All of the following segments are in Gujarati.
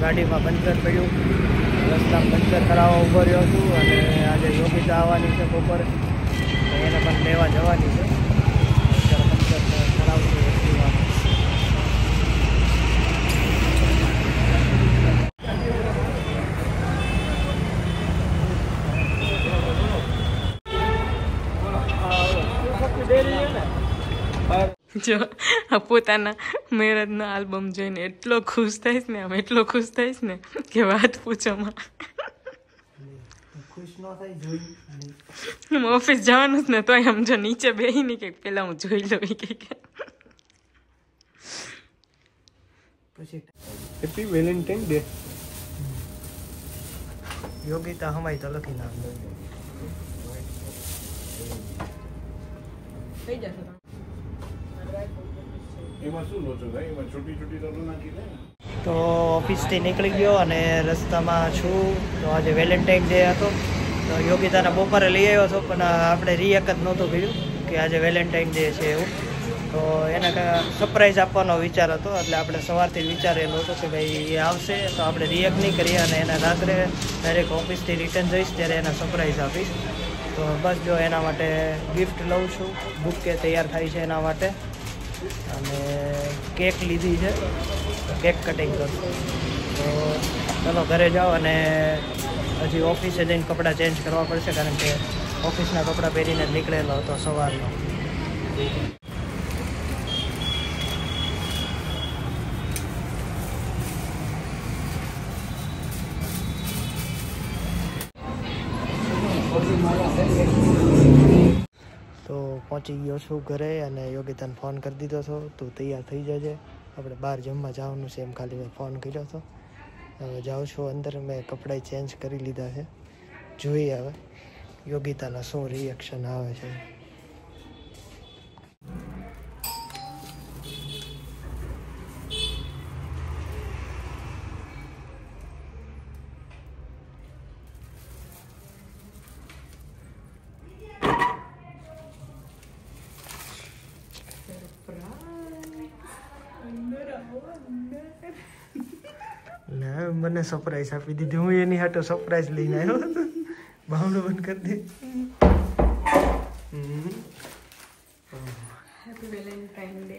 ગાડીમાં પંચર પડ્યું, રસ્તામાં પંચર કરાવવા ઊભો રહ્યો છું અને આજે યોગિતા આવવાની છે બપોરે, તો એને પણ લેવા જવાની છે. અત્યારે પંચર કરાવશું એક્ટિવા. જો પોતાના મેરેજનો આલ્બમ જોઈને એટલો ખુશ થઈશ ને, આમ એટલો ખુશ થઈશ ને કે વાત પૂછોમાં. ખુશ ન થાય જોઈ હું ઓફિસ જવાનું જ ને તોય આમ જો નીચે બેહી ને કે પેલા હું જોઈ લઉં કે પછી હેપી વેલેન્ટાઇન ડે. યોગિતા હમાય તો લખી નાખ. થઈ જશે. એમાં શું લોચો થાય? એમાં છોટી છોટી તો નાખી દે. તો ઓફિસથી નીકળી ગયો અને રસ્તામાં છું. તો આજે વેલેન્ટાઇન ડે હતો, તો યોગિતાને બપોરે લઈ આવ્યો હતો, પણ આપણે રિએક જ નહોતું કર્યું કે આજે વેલેન્ટાઇન ડે છે એવું. તો એને સરપ્રાઈઝ આપવાનો વિચાર હતો, એટલે આપણે સવારથી વિચારેલું હતું કે ભાઈ એ આવશે તો આપણે રિએક નહીં કરીએ અને એને રાત્રે ડાયરેક્ટ ઓફિસથી રિટર્ન જઈશ ત્યારે એને સરપ્રાઈઝ આપીશ. તો બસ જો એના માટે ગિફ્ટ લઉં છું, બુકે તૈયાર થાય છે એના માટે, અને કેક લીધી છે, કેક કટિંગ કરશું. તો ચાલો ઘરે જાઓ અને હજી ઓફિસે જઈને કપડાં ચેન્જ કરવા પડશે, કારણ કે ઓફિસના કપડાં પહેરીને જ નીકળેલો હતો સવારનો. તો પહોંચી ગયો છું ઘરે અને યોગિતાને ફોન કરી દીધો હતો, તું તૈયાર થઈ જજે, આપણે બહાર જમવા જવાનું છે એમ ખાલી મેં ફોન કર્યો હતો. હવે જાઉં છું અંદર, મેં કપડાં ચેન્જ કરી લીધા છે. જોઈએ હવે યોગિતાના શું રિએક્શન આવે છે. ના, મને સરપ્રાઈઝ આપી દીધી. હું એની હાટો સરપ્રાઈઝ લઈને આવ્યો. બાવડું બંધ કરી દે. Happy valentine day.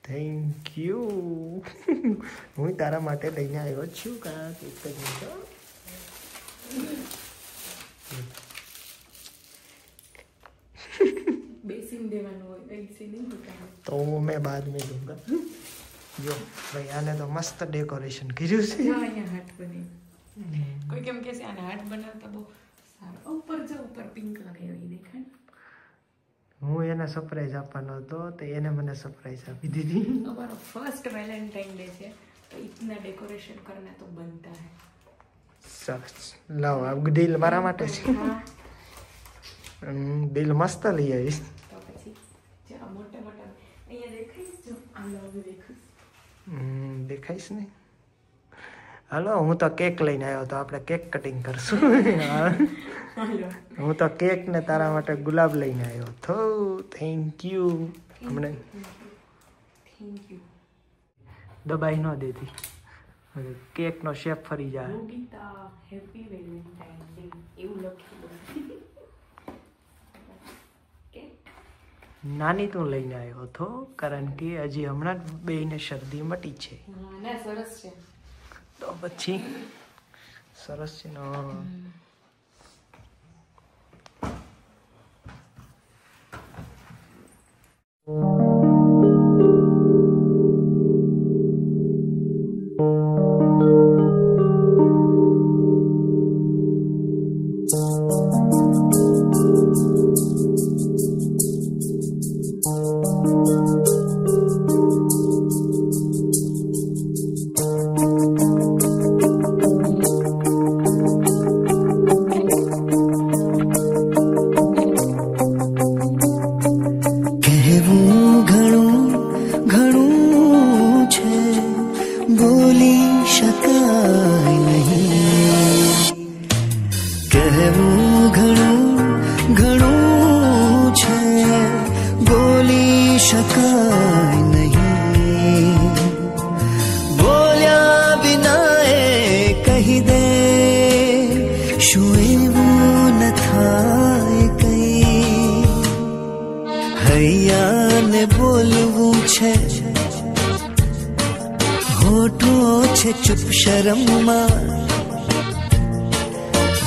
Thank you. હું તારા માટે લઈને આવ્યો છું. બેસીને દેવાનું હોય, બેસીને તો મેં બાદ મેં દૂંગા. જો ભાઈ આને તો મસ્ત ડેકોરેશન કર્યું છે. અહીંયા હાથ બની. કોઈ કેમ કે આને હાથ બનાવતા બહુ સારું. ઉપર જો ઉપર પિંક લગાવી એવી દેખાય. હું એને સરપ્રાઈઝ આપવાનો હતો તો એને મને સરપ્રાઈઝ આપી દીધી. हमारा फर्स्ट वैलेंटाइन डे है तो इतना डेकोरेशन करना तो बनता है. સરસ. લાવો આ દિલ મારા માટે છે. દિલ મસ્ત લઈ આવીશ. તો પછી જે આ મોટા મોટા અહીંયા દેખાઈશ જો આ લવ દેખાઈશ. દેખાઈશ ને. હાલો હું તો કેક લઈને આવ્યો તો આપણે કેક કટિંગ કરશું. હું તો કેક ને તારા માટે ગુલાબ લઈને આવ્યો તો. Thank you. હમણાં થેન્ક યુ. દબાઈ ન દેતી, કેક નો શેપ ફરી જાય. યોગિતા હેપી વેલેન્ટાઇન ડે એવું લખી દો. નાની તું લઈને આવ્યો હતો, કારણ કે હજી હમણાં જ બેયને શરદી મટી છે. ના સરસ છે. તો પછી સરસ છે ને. શું એવું ન થાય કઈ હૈયાને બોલવું છે હોઠો છે ચૂપ શરમમાં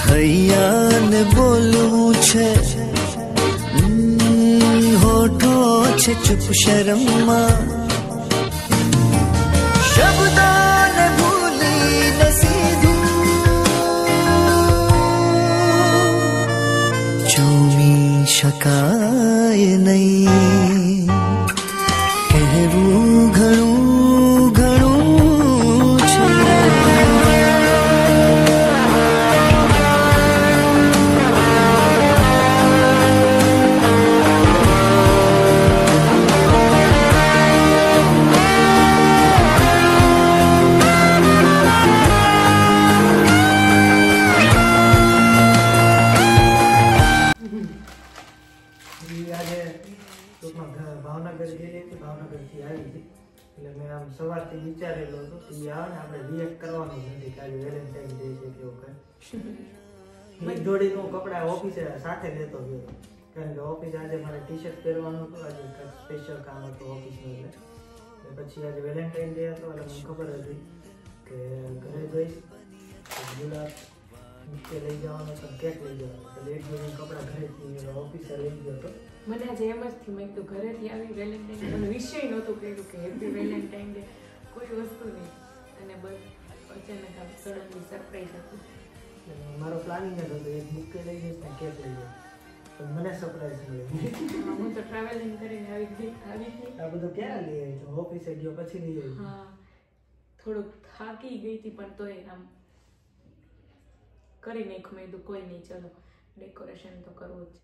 હૈયાને બોલવું છે હોઠો છે ચૂપ શરમમાં શબ્દોને ભૂલીને સીધું ચૂમી શકાય નહીં કહેવું ઘણું ઘણું છે ભાવનગર ગયેલી હતી, ભાવનગરથી આવી હતી એટલે મેં આમ સવારથી વિચારેલું હતું કે આવે ને આપણે રિએક્ટ કરવાનું જ નથી કે આજે વેલેન્ટાઇન ડે છે કે એવું કંઈ દોડીને હું કપડાં ઓફિસે સાથે લેતો ગયો કારણ કે ઓફિસે આજે મારે ટી શર્ટ પહેરવાનું હતું, આજે કંઈક સ્પેશિયલ કામ હતું ઓફિસનું એટલે પછી આજે વેલેન્ટાઇન ડે હતો એટલે મને ખબર હતી કે ઘરે જઈશ ગુલાબ નીચે લઈ જવાનો તો કેક લઈ જવાનો એટલે એક જોડીને કપડાં ઘરેથી ઓફિસે લઈ ગયો હતો. મને આજે એમ જ થી મેં કીધું ઘરેથી આવી વેલેન્ટાઇન મને વિષય નહોતું કર્યું કે હેપી વેલેન્ટાઇન ડે કોઈ વસ્તુ નહીં અને બસ અચાનક આમ સડનલી સરપ્રાઈઝ હતું. મારો પ્લાનિંગ જ હતો એક બુકે લઈ જઈશ ને કેક લઈ જઈશ પણ મને સરપ્રાઈઝ મળ્યું. હું તો ટ્રાવેલિંગ કરીને આવી ગઈ. આ બધું ક્યારે લઈ આવી તો ઓફિસે ગયો પછી લઈ આવી. હા થોડુંક થાકી ગઈ હતી પણ તોય આમ કરી નાખ્યું. મેં કીધું કોઈ નહીં ચલો ડેકોરેશન તો કરવું જ છે.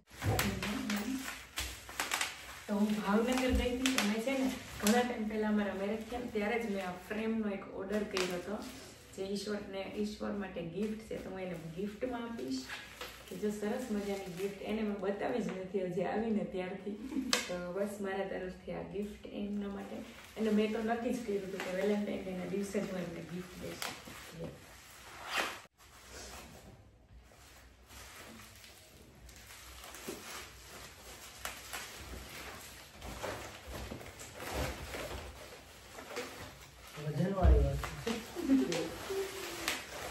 તો હું ભાવનગર ગઈ હતી તો મેં છે ને ઘણા ટાઈમ પહેલાં મારા મેરેજ થયા ને ત્યારે જ મેં આ ફ્રેમનો એક ઓર્ડર કર્યો હતો જે ઈશ્વર માટે ગિફ્ટ છે તો હું એને ગિફ્ટમાં આપીશ કે જો સરસ મજાની ગિફ્ટ એને મેં બતાવી જ નથી હજી આવીને ત્યારથી તો બસ મારા તરફથી આ ગિફ્ટ એમના માટે અને મેં તો નક્કી જ કર્યું હતું કે વેલેન્ટાઇન ડેના દિવસે જ હું એમને ગિફ્ટ દઈશ.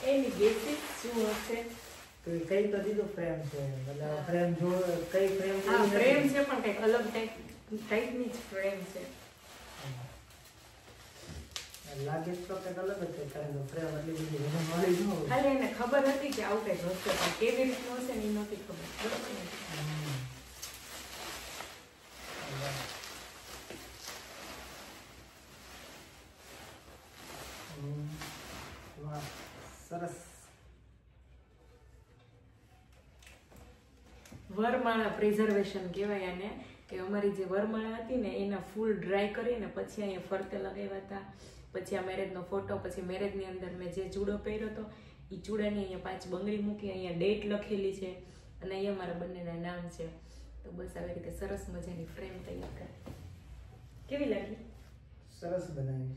એની ગિફ્ટ શું હશે તો કઈ તો દીધું ફ્રેમ છે એટલે ફ્રેમ જો કઈ ફ્રેમ છે હા ફ્રેમ છે પણ કંઈક અલગ ટાઈપની જ ફ્રેમ છે. લાગે તો કંઈક અલગ જ છે કારણ કે ફ્રેમ એટલી બધી વજન વાળી ન હોય. ખાલી એને ખબર હતી કે આવું કંઈક હશે પણ કેવી રીતનું હશે ને એ નહોતી ખબર. વાહ સરસ. વરમાળા પ્રિઝર્વેશન કહેવાય આને કે અમારી જે વરમાળા હતી ને એના ફૂલ ડ્રાય કરીને પછી અહીંયા ફરતે લગાવ્યા હતા. પછી આ મેરેજનો ફોટો પછી મેરેજની અંદર મેં જે ચૂડો પહેર્યો હતો એ ચૂડાની અહીંયા 5 બંગડી મૂકી અહીંયા ડેટ લખેલી છે અને અહીંયા મારા બંનેના નામ છે. તો બસ આવી રીતે સરસ મજાની ફ્રેમ તૈયાર કરી. કેવી લાગી? સરસ બનાવી.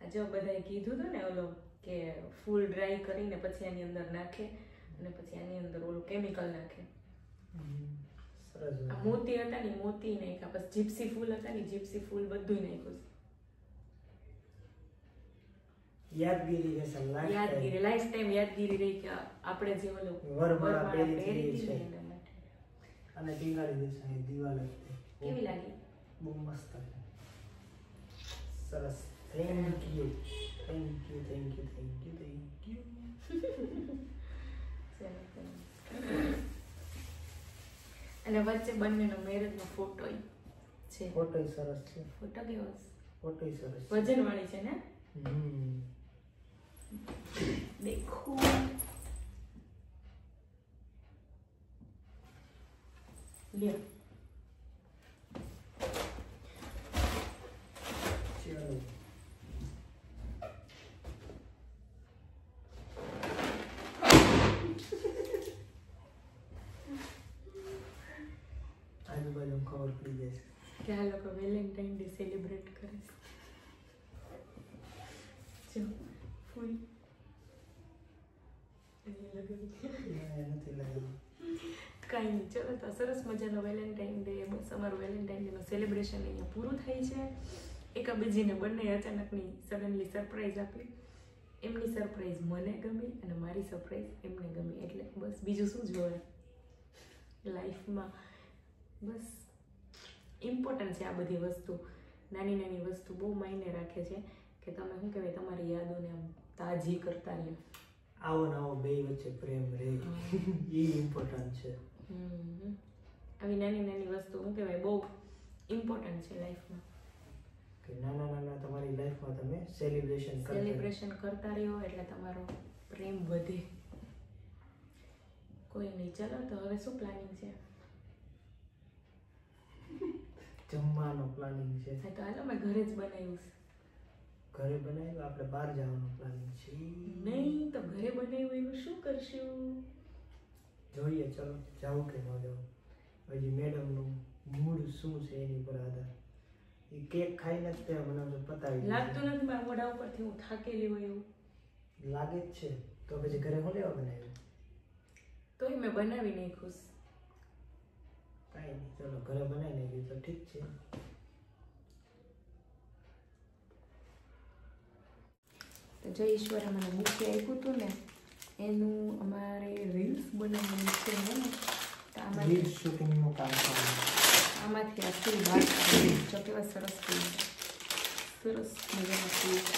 આ જો બધાએ કીધું હતું ને ઓલો કે ફૂલ ડ્રાય કરીને પછી આની અંદર નાખે અને પછી આની અંદર ઓલું કેમિકલ નાખે. સરસ. આ મોતી હતા ને મોતી નાખ્યા પછી જીપ્સી ફૂલ હતા ને જીપ્સી ફૂલ બધું નાખ્યું. યાદગીરી રહેશે. યાદગીરી લાઈફ ટાઈમ યાદગીરી રહી કે આપણે જે ઓલું વરમાળા પહેરી પહેરી છે એના માટે. અને ટીંગાડી દેશે અહીં દિવાલ જ. કેવી લાગી? બહુ મસ્ત છે. સરસ. Thank you. અને વચ્ચે બંનેનો મેરેજનો ફોટો છે. ફોટો સરસ છે. ફોટો કેવો? ફોટો સરસ. વજન વાળી છે ને? દેખો લ્યો. ચલો. આજુબાજુ ખબર પડી જશે કે આ લોકો વેલેન્ટાઇન ડે સેલિબ્રેટ કરે છે. જો ફૂલ લગાવી. નથી લાગ્યું. કાંઈ નહીં, ચલો તો સરસ મજાનો વેલેન્ટાઇન ડે. બસ અમારું વેલેન્ટાઇન ડેનું સેલિબ્રેશન અહીંયા પૂરું થાય છે. એકાબીજીને બંને અચાનકની સડનલી સરપ્રાઈઝ આપી. એમની સરપ્રાઈઝ મને ગમી અને મારી સરપ્રાઈઝ એમને ગમી, એટલે બસ બીજું શું જોવે લાઈફમાં. બસ ઇમ્પોર્ટન્ટ છે આ બધી વસ્તુ. નાની નાની વસ્તુ બહુ માયને રાખે છે કે તમે શું કહેવાય તમારી યાદોને આમ તાજી કરતા રહ્યો. આવો ને આવો બે વચ્ચે પ્રેમ રહે એ ઇમ્પોર્ટન્ટ છે. આવી નાની નાની વસ્તુ શું કહેવાય બહુ ઇમ્પોર્ટન્ટ છે લાઈફમાં. કે નાના નાના તમારી લાઈફમાં તમે સેલિબ્રેશન કરતા રહ્યો એટલે તમારો પ્રેમ વધે. કોઈ નહીં, ચાલો તો હવે શું પ્લાનિંગ છે? જમવાનો પ્લાનિંગ છે. હા તો હાલો મેં ઘરે જ બનાવ્યું છે. ઘરે બનાવ્યું, આપણે બહાર જવાનું પ્લાનિંગ છે. નહીં તો ઘરે બનાવ્યું એનું શું કરશું? જોઈએ ચલો જાવું કે ન જાવું. હજી મેડમનું મૂડ શું છે એની પર આધાર. એ કેક ખાઈને જ ત્યાં મને પતાવી લાગતું નથી મારા મોઢા ઉપરથી હું થાકેલી હોય એવું લાગે જ છે. તો પછી ઘરે હું લેવા બનાવ્યું? તોય મેં બનાવી નહીં ખુશ. કાંઈ નહીં, ચલો ઘરે બનાવી નાખ્યું તો ઠીક છે. તો જય ઈશ્વરે મને બુકે આપ્યું હતું ને એનું અમારે રીલ્સ બનાવવાનું છે ને, તો રીલ શૂટિંગનું કામ કરવાનું. આમાંથી આ ફૂલ બહાર કાઢી જો કેવા સરસ ફૂલ છે. સરસ મજાના ફૂલ છે.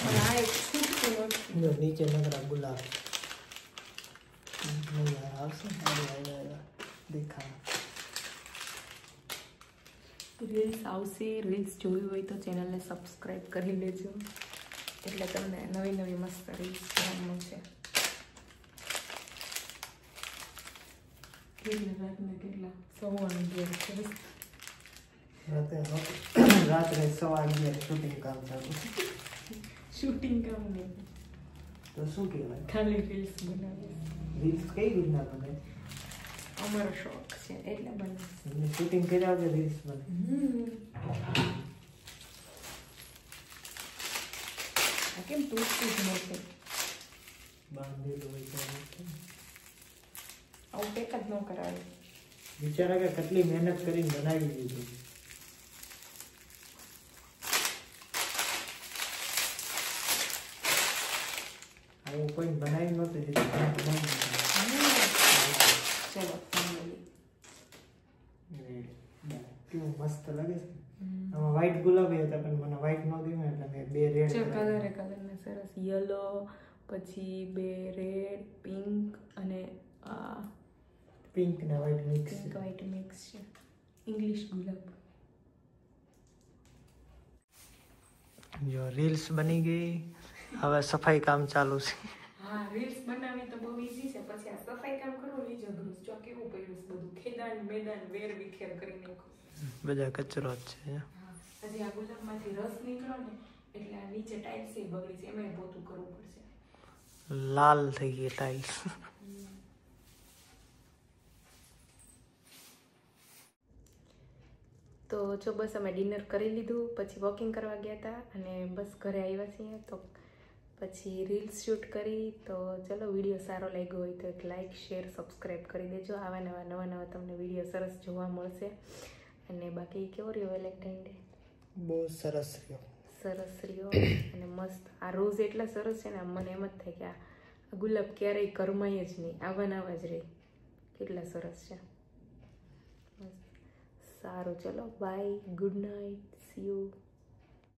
પણ આ એક છૂટતું નથી. જો નીચે નગરા ગુલાબ આવશે દેખા. રીલ્સ આવશે. રીલ્સ જોવી હોય તો ચેનલને સબસ્ક્રાઈબ કરી લેજો એટલે તમને નવી નવી મસ્ત રીલ્સ જોવા મળશે. કેટલા 11:15 રાત્રે 11:15 શૂટિંગ કામ ચાલુ. શૂટિંગ કામ નહીં તો શું કહેવાય? ખાલી રીલ્સ બનાવીએ. રીલ્સ કઈ રીતના બને? અમારો શોખ છે એટલે બને. શૂટિંગ કર્યા વગર રીલ્સ બને? આ કેમ તૂટતું જ નથી? બાંધેલું હોય તો આવું પેક જ ન કરાવે. વિચારા કે કેટલી મહેનત કરીને બનાવી દીધું. આવું કોઈ બનાવી નહોતું દીધું. ચલો ફાઇનલી કેવું મસ્ત લાગે છે. આમાં વ્હાઈટ ગુલાબી હતા પણ મને વ્હાઈટ ન ગમ્યું એટલે મેં બે રેડ. કલરના સરસ યલો, પછી બે રેડ, પિંક અને પિંક ને white mix. Pink white mix છે. ઇંગ્લિશ ગુલાબ. જો રીલ્સ બની ગઈ, હવે સફાઈ કામ ચાલુ છે. હા રીલ્સ બનાવી તો બહુ ઈઝી છે, પછી આ સફાઈ કામ કરવું એ જ અઘરું છે. જો કેવું પડ્યું છે બધું, ખેદાન મેદાન વેર વિખેર કરી નાખ્યું. બધા કચરો જ છે. હજી આ ગુલાબમાંથી રસ નીકળ્યો ને એટલે આ નીચે ટાઇલ્સ એ બગડી છે, એમાંય પોતું કરવું પડશે. લાલ થઈ ગઈ ટાઇલ્સ. તો જો બસ અમે ડિનર કરી લીધું, પછી વોકિંગ કરવા ગયા હતા અને બસ ઘરે આવ્યા છીએ. તો પછી રીલ્સ શૂટ કરી. તો ચલો વિડીયો સારો લાગ્યો હોય તો એક લાઇક શેર સબસ્ક્રાઈબ કરી દેજો. આવા નવા તમને વિડીયો સરસ જોવા મળશે. અને બાકી કેવો રહ્યો વેલેન્ટાઇન ડે? બહુ સરસ રહ્યો. સરસ રહ્યો અને મસ્ત. આ રોજ એટલા સરસ છે ને મને એમ જ થાય કે આ ગુલાબ ક્યારેય કરમાય જ નહીં, આવા જ રહે. કેટલા સરસ છે. સારું ચલો bye, good night, see you.